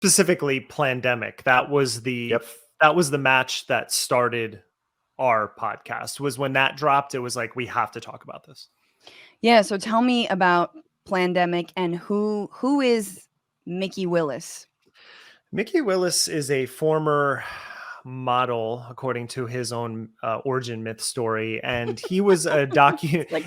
specifically Plandemic. That was the match that started our podcast. Was when that dropped, it was like, we have to talk about this. Yeah, so tell me about Plandemic and who is Mikki Willis? Mikki Willis is a former model, according to his own origin myth story, and he was a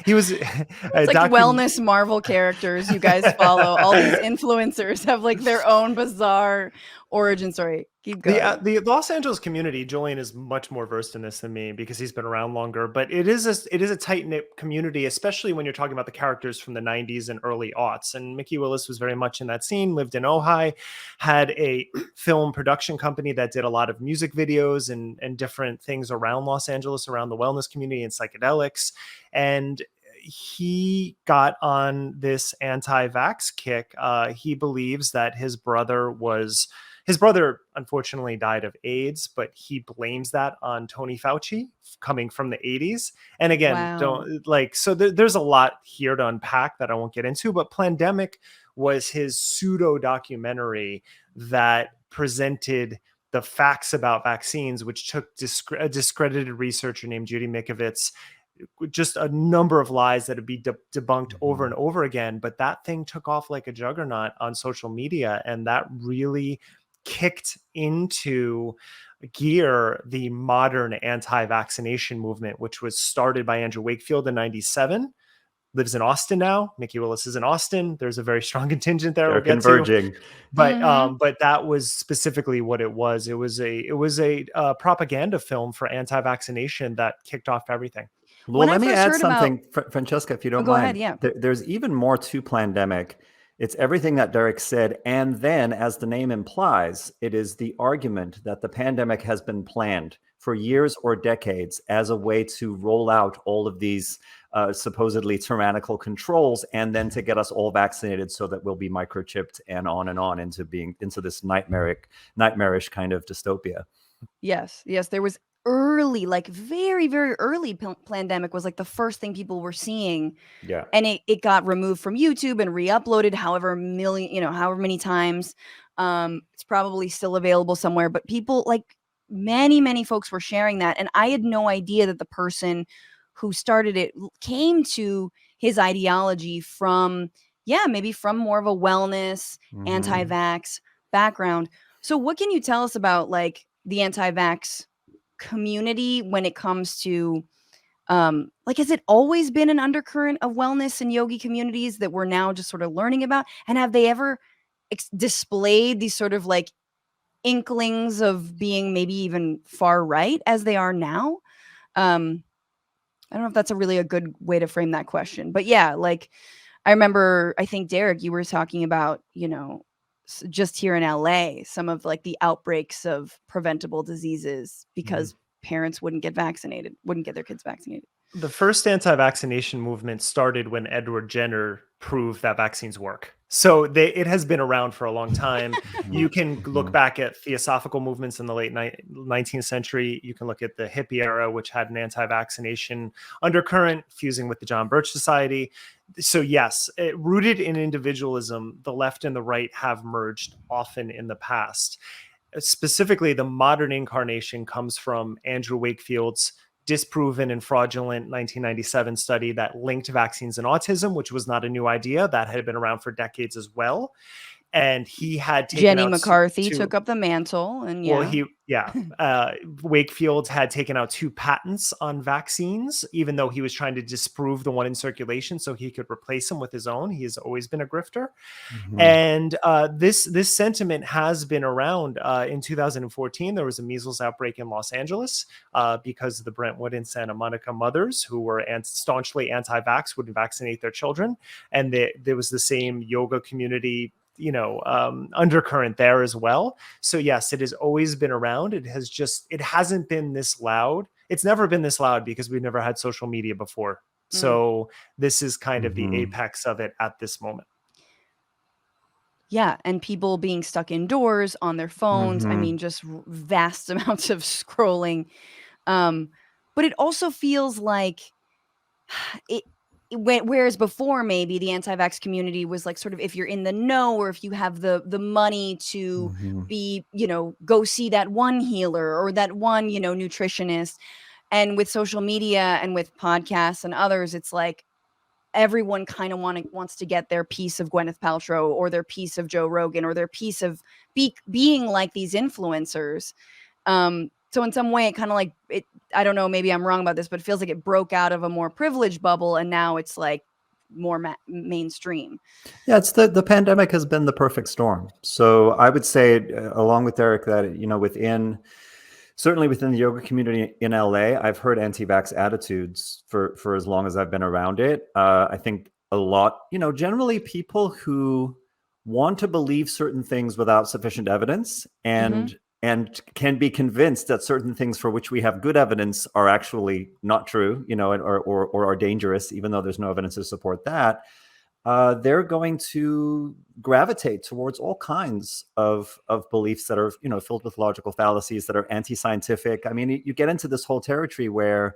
he was it's like wellness Marvel characters you guys follow. All these influencers have like their own bizarre origin story. Keep going. The Los Angeles community, Julian is much more versed in this than me because he's been around longer, but it is a tight-knit community, especially when you're talking about the characters from the 90s and early aughts. And Mikki Willis was very much in that scene, lived in Ojai, had a film production company that did a lot of music videos and different things around Los Angeles, around the wellness community and psychedelics. And he got on this anti-vax kick. He believes that his brother unfortunately died of AIDS, but he blames that on Tony Fauci coming from the 80s. And again, there's a lot here to unpack that I won't get into, but Plandemic was his pseudo documentary that presented the facts about vaccines, which took a discredited researcher named Judy Mikovits, just a number of lies that would be debunked over and over again. But that thing took off like a juggernaut on social media, and that really kicked into gear the modern anti-vaccination movement, which was started by Andrew Wakefield in 97. Lives in Austin now. Mikki Willis is in Austin. There's a very strong contingent there. They're converging. But that was specifically what it was. It was a propaganda film for anti-vaccination that kicked off everything. Well, let me add something, Francesca, if you don't mind. Go ahead, yeah. There's even more to Plandemic. It's everything that Derek said. And then, as the name implies, it is the argument that the pandemic has been planned for years or decades as a way to roll out all of these supposedly tyrannical controls, and then to get us all vaccinated so that we'll be microchipped and on into this nightmarish kind of dystopia. Yes. There was early, like very, very early Plandemic was like the first thing people were seeing. Yeah. And it got removed from YouTube and re-uploaded however many times. It's probably still available somewhere, but people, like many folks, were sharing that. And I had no idea that the person who started it came to his ideology from more of a wellness, anti-vax background. So what can you tell us about like the anti-vax community when it comes to has it always been an undercurrent of wellness and yogi communities that we're now just sort of learning about? And have they ever displayed these sort of like inklings of being maybe even far right as they are now? I don't know if that's a good way to frame that question, but yeah, like I remember, I think Derek, you were talking about, just here in LA, some of like the outbreaks of preventable diseases because parents wouldn't get their kids vaccinated. The first anti-vaccination movement started when Edward Jenner proved that vaccines work. So it has been around for a long time. You can look back at theosophical movements in the late 19th century. You can look at the hippie era, which had an anti-vaccination undercurrent fusing with the John Birch Society. So yes, rooted in individualism, the left and the right have merged often in the past. Specifically, the modern incarnation comes from Andrew Wakefield's disproven and fraudulent 1997 study that linked vaccines and autism, which was not a new idea. That had been around for decades as well. And he had taken Jenny McCarthy took up the mantle, and Wakefield had taken out 2 patents on vaccines, even though he was trying to disprove the one in circulation so he could replace them with his own. He has always been a grifter. And this sentiment has been around. In 2014, there was a measles outbreak in Los Angeles because the Brentwood and Santa Monica mothers who were staunchly anti-vax wouldn't vaccinate their children. And there was the same yoga community undercurrent there as well. So yes, it has always been around. It hasn't been this loud. It's never been this loud because we've never had social media before. So this is kind of the apex of it at this moment. Yeah, and people being stuck indoors on their phones. I mean, just vast amounts of scrolling. But it also feels like it whereas before maybe the anti-vax community was like sort of, if you're in the know or if you have the money to be, go see that one healer or that one, nutritionist. And with social media and with podcasts and others, it's like everyone kind of wants to get their piece of Gwyneth Paltrow or their piece of Joe Rogan or their piece of being like these influencers. So in some way, it kind of like it. I don't know. Maybe I'm wrong about this, but it feels like it broke out of a more privileged bubble, and now it's like more mainstream. Yeah, it's the pandemic has been the perfect storm. So I would say, along with Derek, that certainly within the yoga community in LA, I've heard anti-vax attitudes for as long as I've been around it. I think a lot, generally people who want to believe certain things without sufficient evidence and can be convinced that certain things for which we have good evidence are actually not true, or are dangerous, even though there's no evidence to support that. They're going to gravitate towards all kinds of beliefs that are, filled with logical fallacies, that are anti-scientific. I mean, you get into this whole territory where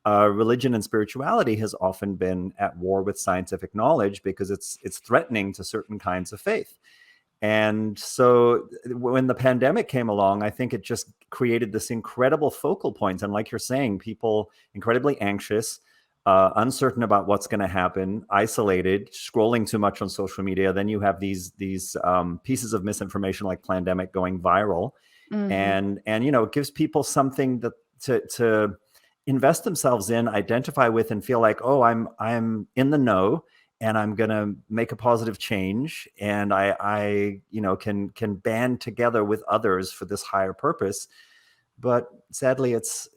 religion and spirituality has often been at war with scientific knowledge because it's threatening to certain kinds of faith. And so when the pandemic came along, I think it just created this incredible focal point. And like you're saying, people incredibly anxious, uncertain about what's going to happen, isolated, scrolling too much on social media. Then you have these pieces of misinformation like Plandemic going viral, and it gives people something to invest themselves in, identify with, and feel like, oh, I'm in the know, and I'm going to make a positive change, and I can band together with others for this higher purpose. But sadly, it's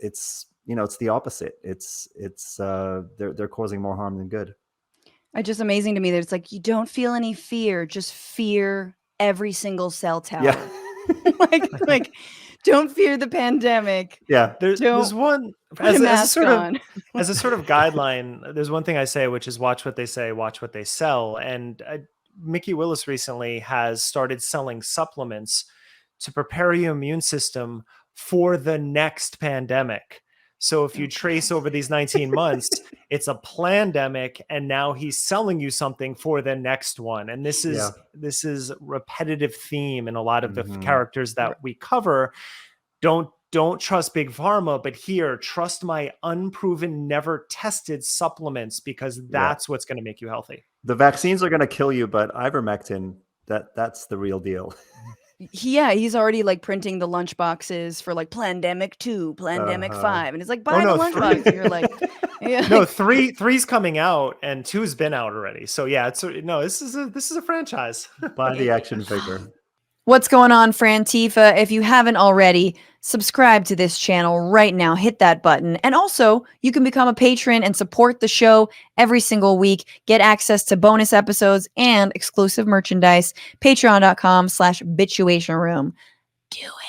the opposite. They're causing more harm than good. It's just amazing to me that it's like, you don't feel any fear, just fear every single cell tower. Yeah. like don't fear the pandemic. Yeah. There's one as a sort of guideline. There's one thing I say, which is watch what they say, watch what they sell. And Mikki Willis recently has started selling supplements to prepare your immune system for the next pandemic. So if you trace over these 19 months, it's a plandemic, and now he's selling you something for the next one. And this is repetitive theme in a lot of the characters that we cover. Don't trust big pharma, but here, trust my unproven, never tested supplements, because that's what's going to make you healthy. The vaccines are going to kill you, but ivermectin, that's the real deal. Yeah, he's already like printing the lunch boxes for like Plandemic 2, Plandemic 5, and it's like, buy the lunchbox. And you're like, no, three's coming out and 2's been out already. So yeah, this is a franchise. Buy the action figure. What's going on, Frantifa? If you haven't already, subscribe to this channel right now. Hit that button. And also, you can become a patron and support the show every single week. Get access to bonus episodes and exclusive merchandise. Patreon.com/Bitchuation Room. Do it.